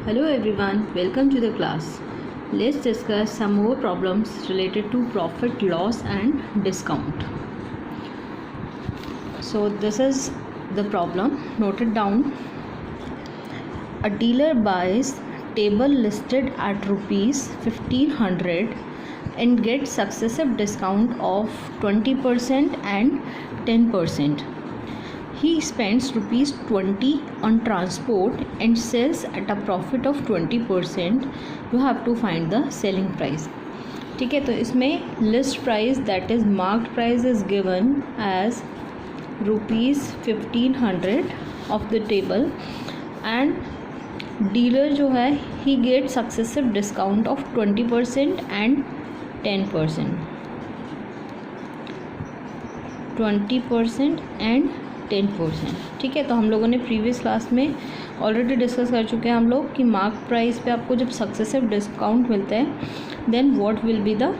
Hello everyone, welcome to the class. Let's discuss some more problems related to profit, loss and discount. So this is the problem, note it down. A dealer buys table listed at rupees 1500 and gets successive discount of 20% and 10%. He spends rupees 20 on transport and sells at a profit of 20%. You have to find the selling price. ठीक है, तो इसमें list price that is marked price is given as rupees 1500 of the table and dealer जो है he get successive discount of 20% and 10%. 20% and 10%. ठीक है, तो हम लोगों ने प्रीवियस क्लास में ऑलरेडी डिस्कस कर चुके हैं हम लोग कि मार्क प्राइस पे आपको जब सक्सेसिव डिस्काउंट मिलता है then what will be the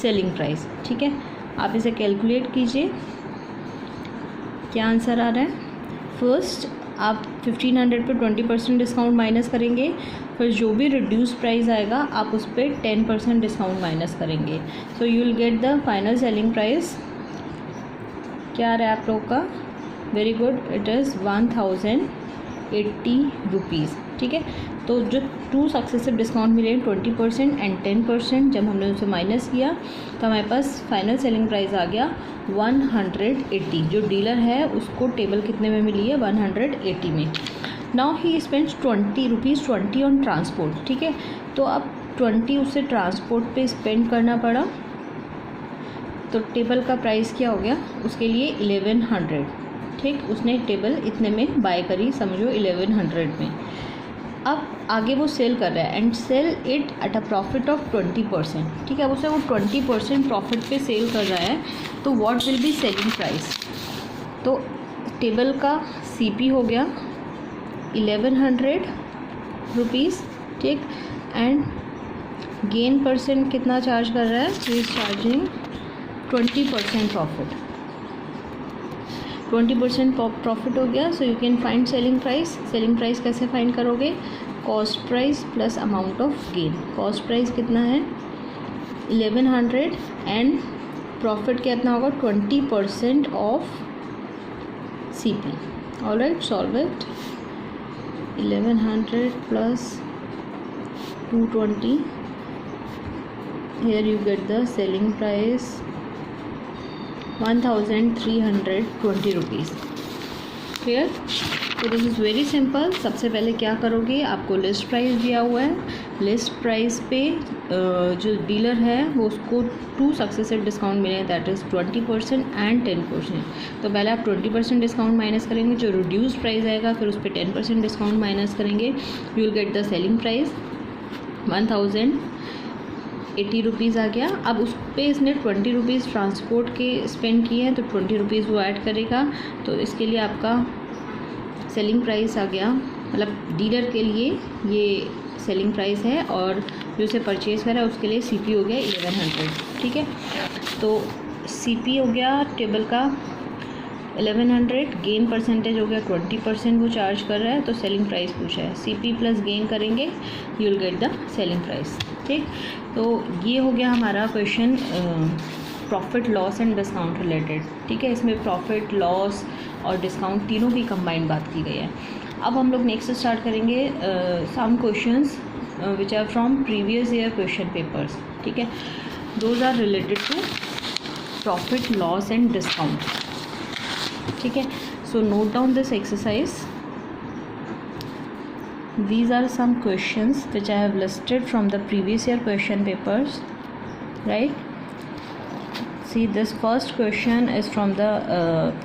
selling price. ठीक है, आप इसे कैलकुलेट कीजिए क्या आंसर आ रहा है. फर्स्ट आप 1500 पे 20% डिस्काउंट माइनस करेंगे, फिर जो भी रिड्यूस प्राइस आएगा आप उस पर 10% डिस्काउंट माइनस करेंगे. So you will get the final selling price. क्या आ रहा है आप लोग का? Very good, it is 1080 rupees. ठीक है, तो जो टू सक्सेसिव डिस्काउंट मिले 20% एंड 10%, जब हमने उसे माइनस किया तो हमारे पास फाइनल सेलिंग प्राइस आ गया 180. जो डीलर है उसको टेबल कितने में मिली है? 180 में. Now he spends 20 on transport. ठीक है, तो अब 20 उसे ट्रांसपोर्ट पे स्पेंड करना पड़ा, तो टेबल का प्राइस क्या हो गया उसके लिए 1100. ठीक, उसने टेबल इतने में बाय करी, समझो 1100 में. अब आगे वो सेल कर रहा है and sell it at a profit of 20%. ठीक है, अब उसे वो 20% प्रॉफिट पे सेल कर रहा है, तो what will be selling price? तो टेबल का सीपी हो गया 1100 रुपीज़. ठीक, एंड गेन परसेंट कितना चार्ज कर रहा है? He is charging 20% profit. 20% profit हो गया. So you can find selling price. Selling price कैसे फाइंड करोगे? Cost price plus amount of gain. Cost price कितना है? 1100 एंड प्रॉफिट कितना होगा? 20% of CP. Alright, solve it. 1100 plus 220. Here you get the selling price 1320 rupees. Clear? तो this is very simple. सबसे पहले क्या करोगे, आपको लिस्ट प्राइस दिया हुआ है. लिस्ट प्राइस पे जो डीलर है वो उसको 2 सक्सेसिव डिस्काउंट मिले, दैट इज़ 20% एंड 10%. तो पहले आप 20% डिस्काउंट माइनस करेंगे, जो रिड्यूस प्राइस आएगा फिर उस पर 10% डिस्काउंट माइनस करेंगे. You will get the selling price 1080 rupees आ गया. अब उस पर इसने 20 रुपीज़ ट्रांसपोर्ट के स्पेंड किए हैं, तो 20 रुपीज़ वो ऐड करेगा. तो इसके लिए आपका सेलिंग प्राइस आ गया, मतलब डीलर के लिए ये सेलिंग प्राइस है और जो उसे परचेज़ करा उसके लिए सीपी हो गया 1100. ठीक है, तो सीपी हो गया टेबल का 1100, गेन परसेंटेज हो गया 20% वो चार्ज कर रहा है, तो सेलिंग प्राइस पूछा है. सीपी प्लस गेन करेंगे, you will get the selling price. ठीक, तो ये हो गया हमारा question profit, loss and discount related. ठीक है, इसमें प्रॉफिट, लॉस और डिस्काउंट तीनों की कंबाइंड बात की गई है. अब हम लोग नेक्स्ट स्टार्ट करेंगे some questions which are from previous year question papers. ठीक है, those are related to profit, loss and discount. ठीक है, so note down this exercise. These are some questions which I have listed from the previous year question papers, right? See, this first question is from the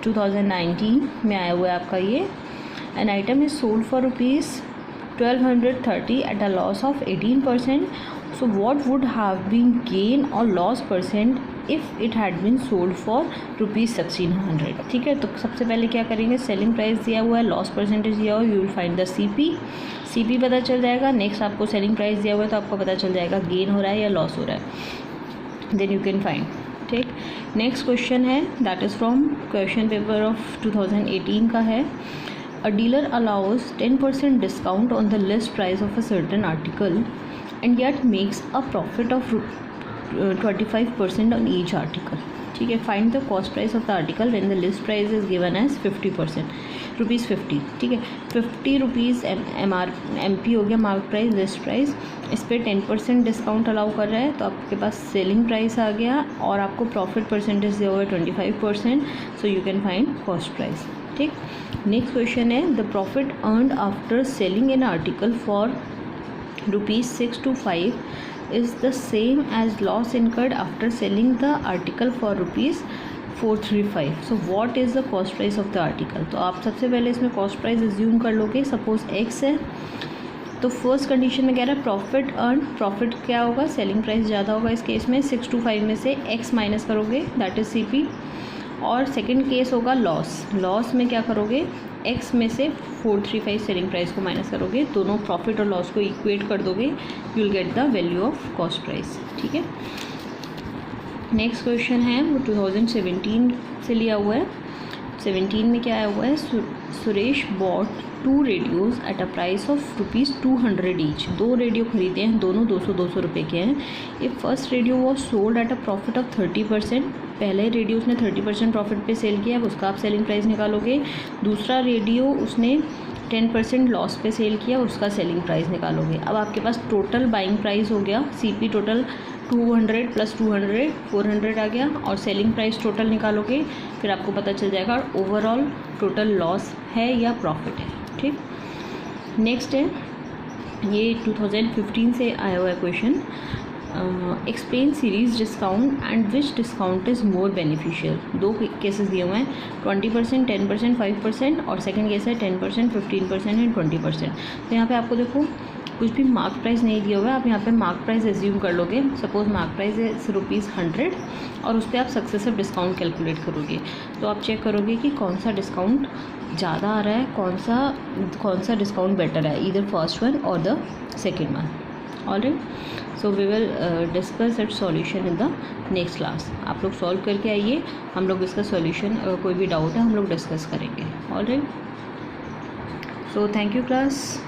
2019 में आया हुआ है आपका ये. An item is sold for rupees 1230 at a loss of 18%. So what would have been gain or loss percent if it had been sold for rupees 1600? ठीक है, तो सबसे पहले क्या करेंगे, सेलिंग प्राइस दिया हुआ है, लॉस परसेंटेज दिया हुआ है, you will find the CP पता चल जाएगा. नेक्स्ट आपको सेलिंग प्राइस दिया हुआ है तो आपको पता चल जाएगा गेन हो रहा है या लॉस हो रहा है, देन यू कैन फाइंड. ठीक, नेक्स्ट क्वेश्चन है that is from question paper of 2018 का है. A dealer allows 10% discount on the list price of a certain article and yet makes a profit of 25% on each article. ठीक है, find the cost price of the article when the list price is given as 50%, ₹50. ठीक है, ₹50 MP हो गया mark price, list price. इस पर 10% discount allow कर रहा है, तो आपके पास सेलिंग प्राइस आ गया और आपको प्रॉफिट परसेंटेज दिया हुआ है 25%. So you can find cost price. ठीक, नेक्स्ट क्वेश्चन है the profit earned after selling an article for ₹6 to 5 is the same as loss incurred after selling the article for ₹435. So what is the cost price of the article? तो आप सबसे पहले इसमें cost price assume कर लोगे. Suppose x है, तो first condition में कह रहा है प्रॉफिट अर्न. प्रॉफिट क्या होगा, सेलिंग प्राइस ज़्यादा होगा इस केस में. 6 to 5 में से x माइनस करोगे, दैट इज CP. और सेकंड केस होगा लॉस. लॉस में क्या करोगे, x में से 435 सेलिंग प्राइस को माइनस करोगे, दोनों प्रॉफिट और लॉस को इक्वेट कर दोगे, you will get the value of cost price. ठीक है, नेक्स्ट क्वेश्चन है वो 2017 से लिया हुआ है. 17 में क्या आया हुआ है, Suresh bought 2 radios at a price of ₹200 each. 2 radio खरीदे हैं, दोनों 200 रुपये के हैं. If first radio was sold at a profit of 30%, पहले रेडियो उसने 30% प्रॉफिट पे सेल किया, अब उसका आप सेलिंग प्राइस निकालोगे. दूसरा रेडियो उसने 10% लॉस पे सेल किया, उसका सेलिंग प्राइस निकालोगे. अब आपके पास टोटल बाइंग प्राइस हो गया CP टोटल 200 + 200 400 आ गया, और सेलिंग प्राइस टोटल निकालोगे, फिर आपको पता चल जाएगा ओवरऑल टोटल लॉस है या प्रॉफिट है. ठीक, नेक्स्ट है ये 2015 से आया हुआ है question. Explain series discount and which discount is more beneficial. 2 cases दिए हुए हैं, 20%, 10%, 5%, और सेकंड केस है 10%, 15% एंड 20%. तो यहाँ पे आपको देखो कुछ भी मार्क प्राइस नहीं दिया हुआ है, आप यहाँ पे मार्क प्राइस एज्यूम कर लोगे. सपोज मार्क प्राइस है ₹100 और उस पर आप सक्सेसिव डिस्काउंट कैलकुलेट करोगे. तो आप चेक करोगे कि कौन सा डिस्काउंट ज़्यादा आ रहा है, कौन सा डिस्काउंट बेटर है, ईदर फर्स्ट वन और the second one. Alright, so we will discuss that solution in the next class. आप लोग सॉल्व करके आइए, हम लोग इसका सॉल्यूशन अगर कोई भी डाउट है हम लोग डिस्कस करेंगे. Alright, so thank you class.